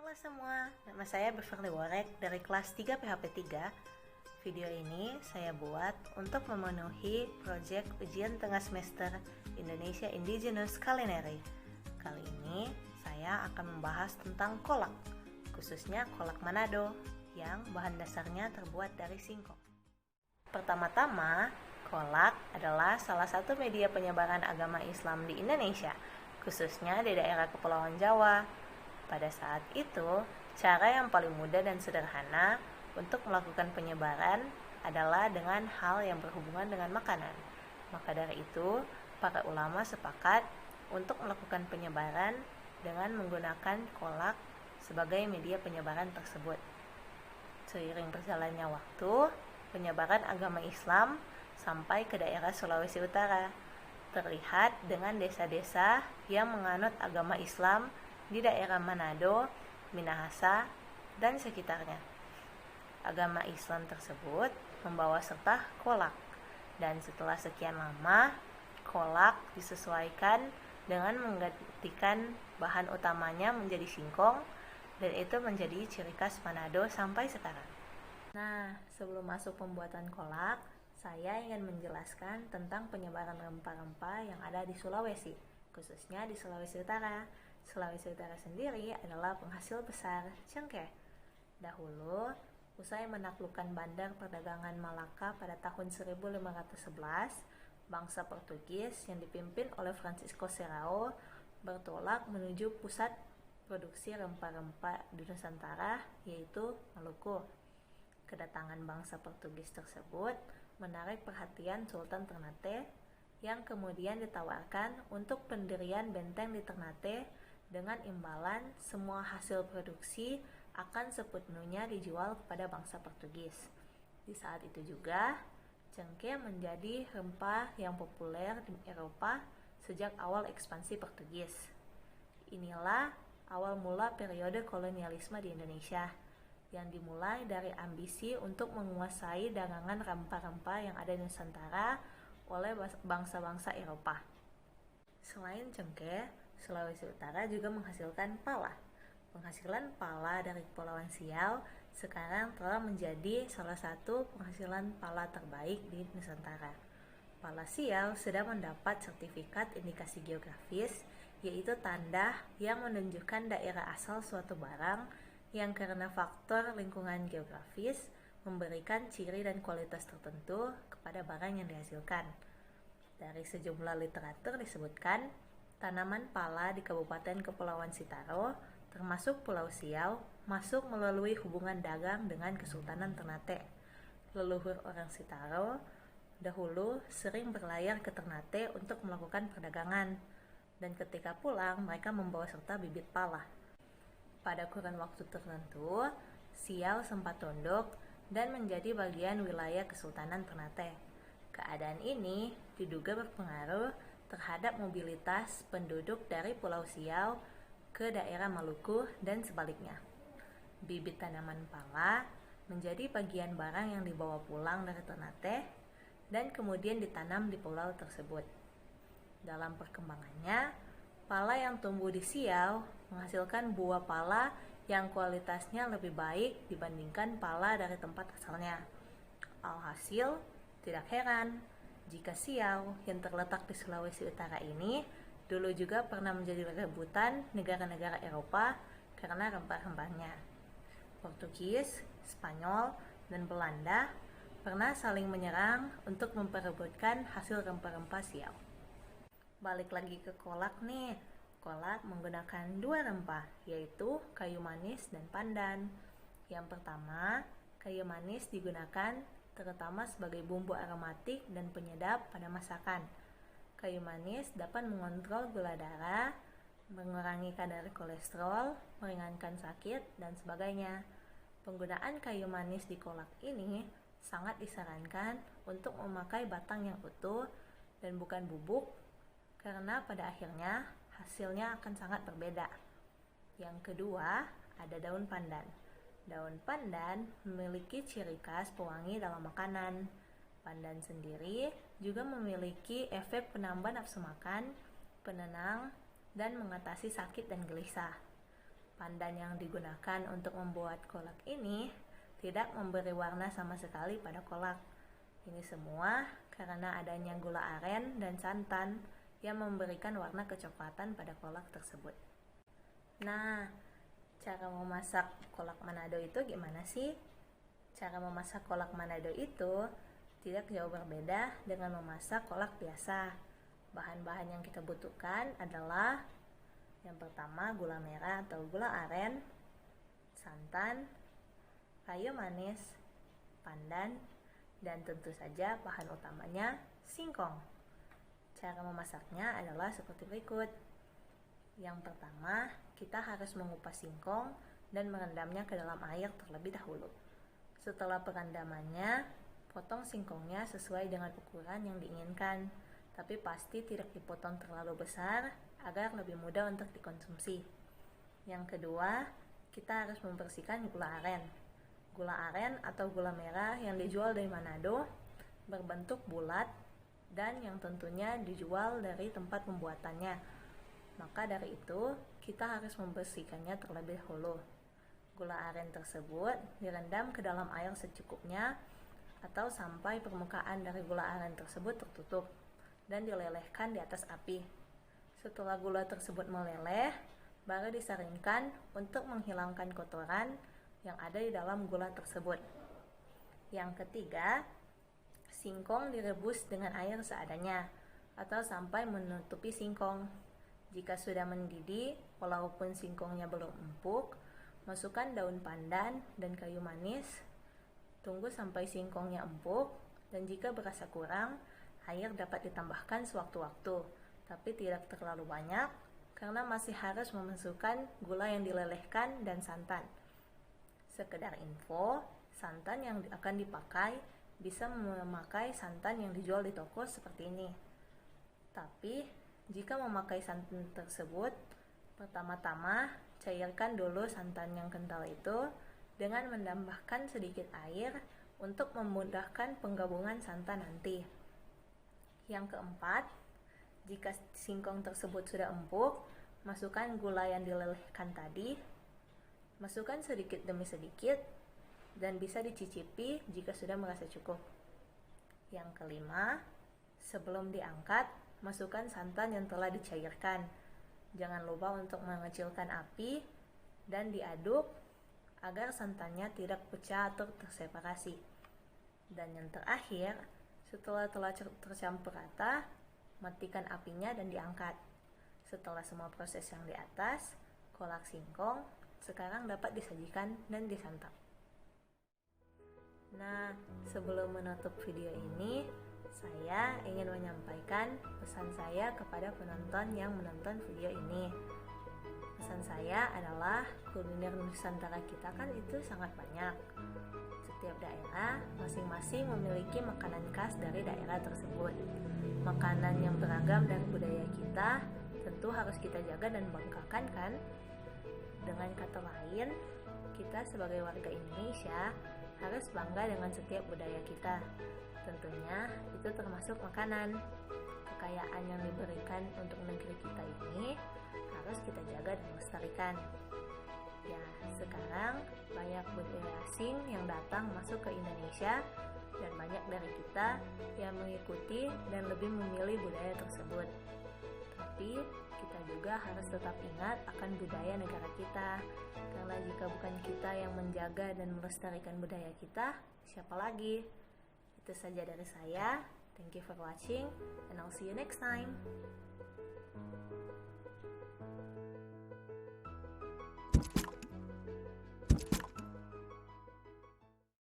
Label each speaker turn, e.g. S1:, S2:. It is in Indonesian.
S1: Halo semua, nama saya Beverly Worek dari kelas 3 PHP 3. Video ini saya buat untuk memenuhi proyek ujian tengah semester Indonesia Indigenous Culinary. Kali ini saya akan membahas tentang kolak, khususnya kolak Manado yang bahan dasarnya terbuat dari singkong. Pertama-tama, kolak adalah salah satu media penyebaran agama Islam di Indonesia, khususnya di daerah Kepulauan Jawa. Pada saat itu, cara yang paling mudah dan sederhana untuk melakukan penyebaran adalah dengan hal yang berhubungan dengan makanan. Maka dari itu, para ulama sepakat untuk melakukan penyebaran dengan menggunakan kolak sebagai media penyebaran tersebut. Seiring berjalannya waktu, penyebaran agama Islam sampai ke daerah Sulawesi Utara, terlihat dengan desa-desa yang menganut agama Islam di daerah Manado, Minahasa, dan sekitarnya. Agama Islam tersebut membawa serta kolak, dan setelah sekian lama, kolak disesuaikan dengan menggantikan bahan utamanya menjadi singkong, dan itu menjadi ciri khas Manado sampai sekarang. Nah, sebelum masuk pembuatan kolak, saya ingin menjelaskan tentang penyebaran rempah-rempah yang ada di Sulawesi, khususnya di Sulawesi Utara. Sulawesi Utara sendiri adalah penghasil besar cengkeh. Dahulu, usai menaklukkan bandar perdagangan Malaka pada tahun 1511, bangsa Portugis yang dipimpin oleh Francisco Serrao bertolak menuju pusat produksi rempah-rempah di Nusantara, yaitu Maluku. Kedatangan bangsa Portugis tersebut menarik perhatian Sultan Ternate yang kemudian ditawarkan untuk pendirian benteng di Ternate dengan imbalan semua hasil produksi akan sepenuhnya dijual kepada bangsa Portugis. Di saat itu juga, cengkeh menjadi rempah yang populer di Eropa sejak awal ekspansi Portugis. Inilah awal mula periode kolonialisme di Indonesia, yang dimulai dari ambisi untuk menguasai dagangan rempah-rempah yang ada di Nusantara oleh bangsa-bangsa Eropa. Selain cengkeh, Sulawesi Utara juga menghasilkan pala. Penghasilan pala dari Kepulauan Siau sekarang telah menjadi salah satu penghasilan pala terbaik di Nusantara. Pala Siau sudah mendapat sertifikat indikasi geografis, yaitu tanda yang menunjukkan daerah asal suatu barang yang karena faktor lingkungan geografis memberikan ciri dan kualitas tertentu kepada barang yang dihasilkan. Dari sejumlah literatur disebutkan, tanaman pala di Kabupaten Kepulauan Sitaro, termasuk Pulau Siau, masuk melalui hubungan dagang dengan Kesultanan Ternate. Leluhur orang Sitaro dahulu sering berlayar ke Ternate untuk melakukan perdagangan, dan ketika pulang mereka membawa serta bibit pala. Pada kurun waktu tertentu, Siau sempat tunduk dan menjadi bagian wilayah Kesultanan Ternate. Keadaan ini diduga berpengaruh terhadap mobilitas penduduk dari Pulau Siau ke daerah Maluku dan sebaliknya. Bibit tanaman pala menjadi bagian barang yang dibawa pulang dari Ternate dan kemudian ditanam di pulau tersebut. Dalam perkembangannya, pala yang tumbuh di Siau menghasilkan buah pala yang kualitasnya lebih baik dibandingkan pala dari tempat asalnya. Alhasil, tidak heran jika Siau yang terletak di Sulawesi Utara ini dulu juga pernah menjadi rebutan negara-negara Eropa karena rempah-rempahnya. Portugis, Spanyol, dan Belanda pernah saling menyerang untuk memperebutkan hasil rempah-rempah Siau. Balik lagi ke kolak nih. Kolak menggunakan dua rempah, yaitu kayu manis dan pandan. Yang pertama, kayu manis digunakan terutama sebagai bumbu aromatik dan penyedap pada masakan. Kayu manis dapat mengontrol gula darah, mengurangi kadar kolesterol, meringankan sakit, dan sebagainya. Penggunaan kayu manis di kolak ini sangat disarankan untuk memakai batang yang utuh dan bukan bubuk, karena pada akhirnya hasilnya akan sangat berbeda. Yang kedua, ada daun pandan. Daun pandan memiliki ciri khas pewangi dalam makanan. Pandan sendiri juga memiliki efek penambah nafsu makan, penenang, dan mengatasi sakit dan gelisah. Pandan yang digunakan untuk membuat kolak ini tidak memberi warna sama sekali pada kolak. Ini semua karena adanya gula aren dan santan yang memberikan warna kecoklatan pada kolak tersebut. Nah, cara memasak kolak Manado itu gimana sih? Cara memasak kolak Manado itu tidak jauh berbeda dengan memasak kolak biasa. Bahan-bahan yang kita butuhkan adalah yang pertama gula merah atau gula aren, santan, kayu manis, pandan, dan tentu saja bahan utamanya singkong. Cara memasaknya adalah seperti berikut. Yang pertama, kita harus mengupas singkong dan merendamnya ke dalam air terlebih dahulu. Setelah perendamannya, potong singkongnya sesuai dengan ukuran yang diinginkan, tapi pasti tidak dipotong terlalu besar agar lebih mudah untuk dikonsumsi. Yang kedua, kita harus membersihkan gula aren. Gula aren atau gula merah yang dijual dari Manado berbentuk bulat dan yang tentunya dijual dari tempat pembuatannya. Maka dari itu, kita harus membersihkannya terlebih dahulu. Gula aren tersebut direndam ke dalam air secukupnya atau sampai permukaan dari gula aren tersebut tertutup dan dilelehkan di atas api. Setelah gula tersebut meleleh, baru disaringkan untuk menghilangkan kotoran yang ada di dalam gula tersebut. Yang ketiga, singkong direbus dengan air seadanya atau sampai menutupi singkong. Jika sudah mendidih, walaupun singkongnya belum empuk, masukkan daun pandan dan kayu manis. Tunggu sampai singkongnya empuk, dan jika berasa kurang, air dapat ditambahkan sewaktu-waktu, tapi tidak terlalu banyak karena masih harus memasukkan gula yang dilelehkan dan santan. Sekedar info, santan yang akan dipakai bisa memakai santan yang dijual di toko seperti ini. Tapi, jika memakai santan tersebut, pertama-tama cairkan dulu santan yang kental itu dengan menambahkan sedikit air untuk memudahkan penggabungan santan nanti. Yang keempat, jika singkong tersebut sudah empuk, masukkan gula yang dilelehkan tadi, masukkan sedikit demi sedikit, dan bisa dicicipi jika sudah merasa cukup. Yang kelima, sebelum diangkat, masukkan santan yang telah dicairkan. Jangan lupa untuk mengecilkan api dan diaduk agar santannya tidak pecah atau terseparasi. Dan yang terakhir, setelah telah tercampur rata, matikan apinya dan diangkat. Setelah semua proses yang di atas, kolak singkong sekarang dapat disajikan dan disantap. Nah, sebelum menutup video ini, saya ingin menyampaikan pesan saya kepada penonton yang menonton video ini. Pesan saya adalah kuliner Nusantara kita kan itu sangat banyak. Setiap daerah masing-masing memiliki makanan khas dari daerah tersebut. Makanan yang beragam dari budaya kita tentu harus kita jaga dan banggakan kan? Dengan kata lain, kita sebagai warga Indonesia harus bangga dengan setiap budaya kita. Tentunya itu termasuk makanan. Kekayaan yang diberikan untuk negeri kita ini harus kita jaga dan lestarikan. Ya, sekarang banyak budaya asing yang datang masuk ke Indonesia dan banyak dari kita yang mengikuti dan lebih memilih budaya tersebut. Tapi kita juga harus tetap ingat akan budaya negara kita, karena jika bukan kita yang menjaga dan melestarikan budaya kita, siapa lagi? Itu saja dari saya. Thank you for watching, and I'll see you next time.